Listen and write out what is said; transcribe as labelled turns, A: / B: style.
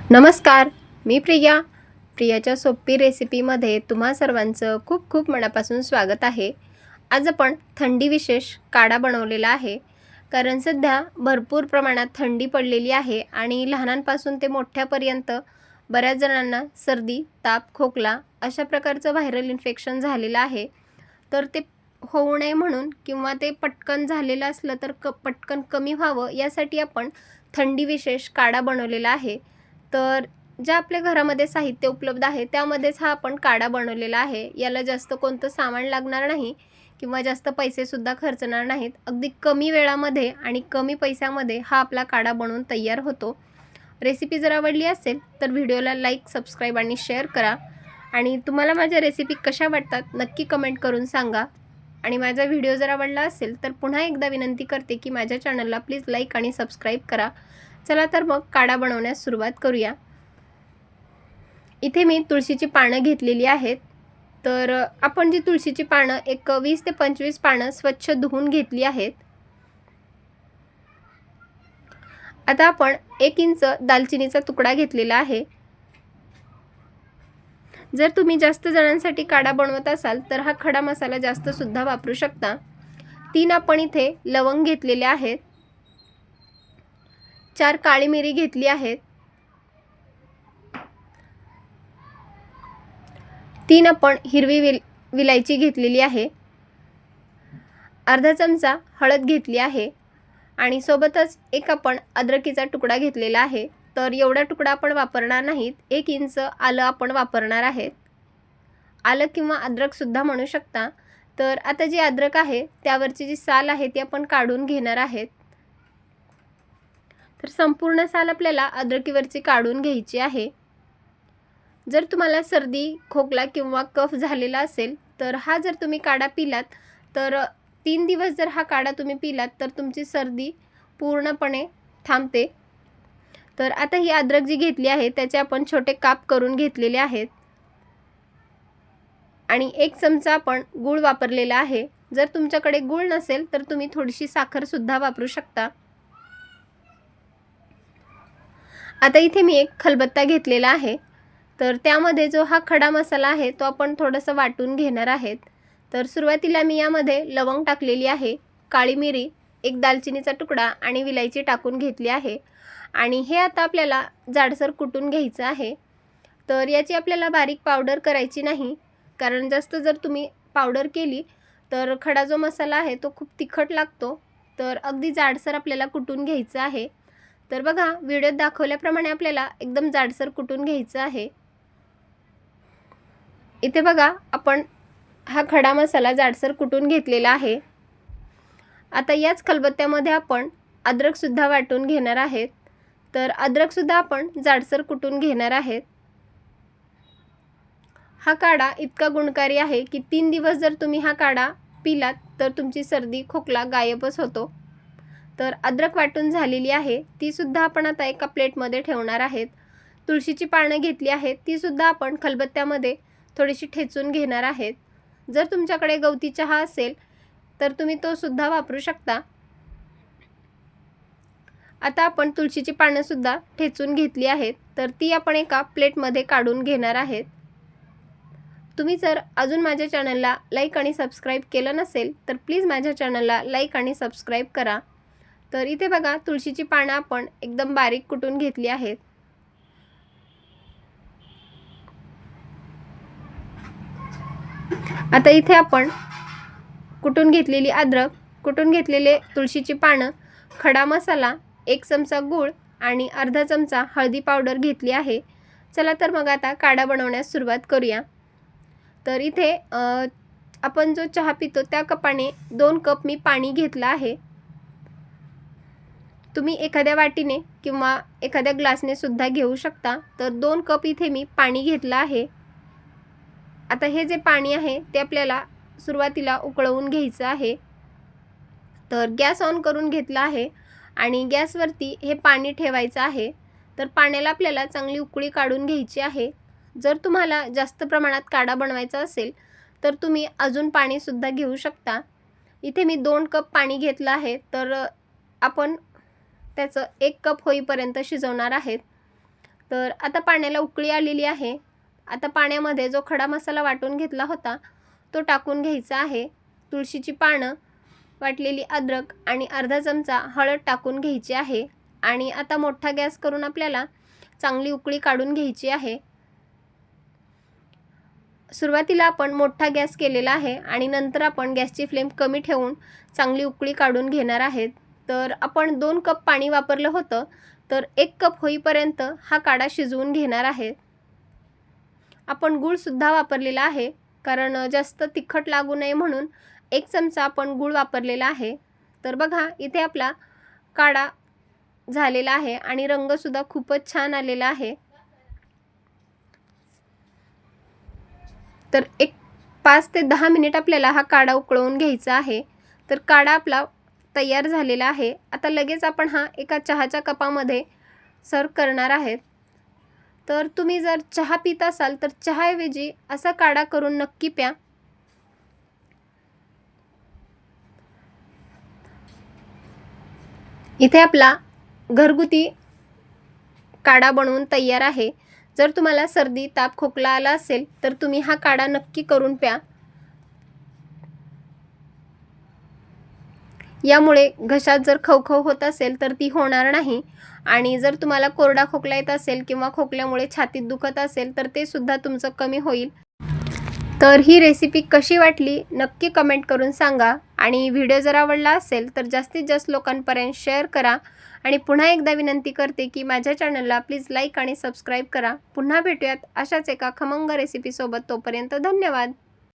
A: नमस्कार, मी प्रिया. प्रियाच्या सोपी रेसिपीमध्ये तुम्हा सर्वांचं खूप खूप मनापासून स्वागत आहे. आज आपण थंडी विशेष काढा बनवलेला आहे. कारण सध्या भरपूर प्रमाणात थंडी पडलेली आहे आणि लहानांपासून ते मोठ्यापर्यंत बऱ्याच जणांना सर्दी, ताप, खोकला अशा प्रकारचं व्हायरल इन्फेक्शन झालेलं आहे. तर ते होऊ नये म्हणून किंवा ते पटकन झालेलं असलं तर पटकन कमी व्हावं यासाठी आपण थंडी विशेष काढा बनवलेला आहे. तर ज्या आपल्या घरामध्ये साहित्य उपलब्ध आहे त्यामध्येच हा आपण काढा बनवलेला आहे. याला जास्त कोणतं सामान लागणार नाही किंवा जास्त पैसेसुद्धा खर्चणार नाहीत. अगदी कमी वेळामध्ये आणि कमी पैशामध्ये हा आपला काढा बनवून तयार होतो. रेसिपी जर आवडली असेल तर व्हिडिओला लाईक, सबस्क्राईब आणि शेअर करा. आणि तुम्हाला माझ्या रेसिपी कशा वाटतात नक्की कमेंट करून सांगा. आणि माझा व्हिडिओ जर आवडला असेल तर पुन्हा एकदा विनंती करते की माझ्या चॅनलला प्लीज लाईक आणि सबस्क्राईब करा. चला तर मग काढा बनवण्यास सुरुवात करूया. इथे मी तुळशीची पानं घेतलेली आहेत. तर आपण जी तुळशीची पानं एक 20 ते 25 पानं स्वच्छ धुवून घेतली आहेत. आता आपण 1 इंच दालचिनीचा तुकडा घेतलेला आहे. जर तुम्ही जास्त जणांसाठी काढा बनवत असाल तर हा खडा मसाला जास्त सुद्धा वापरू शकता. 3 आपण इथे लवंग घेतलेले आहेत. 4 काळी मिरी घेतली आहेत. 3 आपण हिरवी विलायची घेतलेली आहे. अर्धा चमचा हळद घेतली आहे आणि सोबतच एक आपण अद्रकीचा तुकडा घेतलेला आहे. तर एवढा तुकडा आपण वापरणार नाहीत. 1 इंच आलं आपण वापरणार आहेत. आलं किंवा अद्रकसुद्धा म्हणू शकता. तर आता जी अद्रक आहे त्यावरची जी साल आहे ती आपण काढून घेणार आहेत. तर संपूर्ण साल आपल्याला अद्रकीवरची काढून घ्यायची आहे. जर तुम्हाला सर्दी, खोकला किंवा कफ झालेला असेल तर हा जर तुम्ही काढा पिलात तर 3 दिवस जर हा काढा तुम्ही पिलात तर तुमची सर्दी पूर्णपणे थांबते. तर आता ही अद्रक जी घेतली आहे त्याचे आपण छोटे काप करून घेतलेले आहेत. आणि 1 चमचा आपण गूळ वापरलेला आहे. जर तुमच्याकडे गूळ नसेल तर तुम्ही थोडीशी साखरसुद्धा वापरू शकता. आता इथे मी एक खलबत्ता घेतलेला आहे. तर त्यामध्ये जो हा खडा मसाला आहे तो आपण थोडंसं वाटून घेणार आहेत. तर सुरुवातीला मी यामध्ये लवंग टाकलेली आहे, काळी मिरी, एक दालचिनीचा तुकडा आणि विलायची टाकून घेतली आहे. आणि हे आता आपल्याला जाडसर कुटून घ्यायचं आहे. तर याची आपल्याला बारीक पावडर करायची नाही, कारण जास्त जर तुम्ही पावडर केली तर खडा जो मसाला आहे तो खूप तिखट लागतो. तर अगदी जाडसर आपल्याला कुटून घ्यायचं आहे. तर बघा व्हिडिओत दाखवल्याप्रमाणे आपल्याला एकदम जाडसर कुटून घ्यायचं आहे. इथे बघा आपण हा खडा मसाला जाडसर कुटून घेतलेला आहे. आता याच खलबत्त्यामध्ये आपण अद्रकसुद्धा वाटून घेणार आहेत. तर अद्रकसुद्धा आपण जाडसर कुटून घेणार आहेत. हा काढा इतका गुणकारी आहे की 3 दिवस जर तुम्ही हा काढा पिलात तर तुमची सर्दी, खोकला गायबच होतो. तर अद्रक वाटून झालेली आहे ती सुद्धा आपण आता एका प्लेटमध्ये ठेवणार आहेत. तुळशीची पानं घेतली आहेत ती सुद्धा आपण खलबत्त्यामध्ये थोडीशी ठेचून घेणार आहेत. जर तुमच्याकडे गवती चहा असेल तर तुम्ही तो सुद्धा वापरू शकता. आता आपण तुळशीची पानं सुद्धा ठेचून घेतली आहेत. तर ती आपण एका प्लेटमध्ये काढून घेणार आहेत. तुम्ही जर अजून माझ्या चॅनलला लाईक आणि सबस्क्राईब केलं नसेल तर प्लीज माझ्या चॅनलला लाईक आणि सबस्क्राईब करा. तर इथे बघा तुळशीची पानं आपण एकदम बारीक कुटून घेतली आहेत. आता इथे आपण कुटून घेतलेली अद्रक, कुटून घेतलेले तुळशीची पानं, खडा मसाला, 1 चमचा गूळ आणि अर्धा चमचा हळदी पावडर घेतली आहे. चला तर मग आता काढा बनवण्यास सुरुवात करूया. तर इथे आपण जो चहा पितो त्या कपाने 2 कप मी पाणी घेतलं आहे. तुम्ही एखाद्या वाटीने किंवा एखाद्या ग्लासने सुद्धा घेऊ शकता. तर 2 कप इथे मी पाणी घेतलं आहे. आता हे जे पाणी आहे ते आपल्याला सुरुवातीला उकळवून घ्यायचं आहे. तर गॅस ऑन करून घेतला आहे आणि गॅसवरती हे पाणी ठेवायचं आहे. तर पाण्याला आपल्याला चांगली उकळी काढून घ्यायची आहे. जर तुम्हाला जास्त प्रमाणात काढा बनवायचा असेल तर तुम्ही अजून पाणीसुद्धा घेऊ शकता. इथे मी 2 कप पाणी घेतलं आहे. तर आपण त्याचं 1 कप होईपर्यंत शिजवणार आहेत. तर आता पाण्याला उकळी आलेली आहे. आता पाण्यामध्ये जो खडा मसाला वाटून घेतला होता तो टाकून घ्यायचा आहे. तुळशीची पानं, वाटलेली अद्रक आणि अर्धा चमचा हळद टाकून घ्यायची आहे आणि आता मोठा गॅस करून आपल्याला चांगली उकळी काढून घ्यायची आहे. सुरुवातीला आपण मोठा गॅस केलेला आहे आणि नंतर आपण गॅसची फ्लेम कमी ठेवून चांगली उकळी काढून घेणार आहेत. तर आपण 2 कप पाणी वापरलं होतं, तर 1 कप होईपर्यंत हा काढा शिजवून घेणार आहे. आपण गूळसुद्धा वापरलेला आहे, कारण जास्त तिखट लागू नये म्हणून 1 चमचा आपण गूळ वापरलेला आहे. तर बघा इथे आपला काढा झालेला आहे आणि रंगसुद्धा खूपच छान आलेला आहे. तर एक 5 ते 10 मिनिट आपल्याला हा काढा उकळवून घ्यायचा आहे. तर काढा आपला तयार झालेला आहे. आता लगेच आपण हा एका चहाच्या कपामध्ये सर्व करणार आहेत. तर तुम्ही जर चहा पीत असाल तर चहाऐवजी असा काढा करून नक्की प्या. इथे आपला घरगुती काढा बनवून तयार आहे. जर तुम्हाला सर्दी, ताप, खोकला आला असेल तर तुम्ही हा काढा नक्की करून प्या. यामुळे घशात जर खवखव होत असेल तर ती होणार नाही आणि जर तुम्हाला कोरडा खोकला येत असेल किंवा खोकल्यामुळे छातीत दुखत असेल तर ते सुद्धा तुमचं कमी होईल. तर ही रेसिपी कशी वाटली नक्की कमेंट करून सांगा आणि व्हिडिओ जर आवडला असेल तर जास्तीत जास्त लोकांपर्यंत शेअर करा आणि पुन्हा एकदा विनंती करते की माझ्या चॅनलला प्लीज लाईक आणि सबस्क्राईब करा. पुन्हा भेटूयात अशाच एका खमंग रेसिपीसोबत. तोपर्यंत धन्यवाद.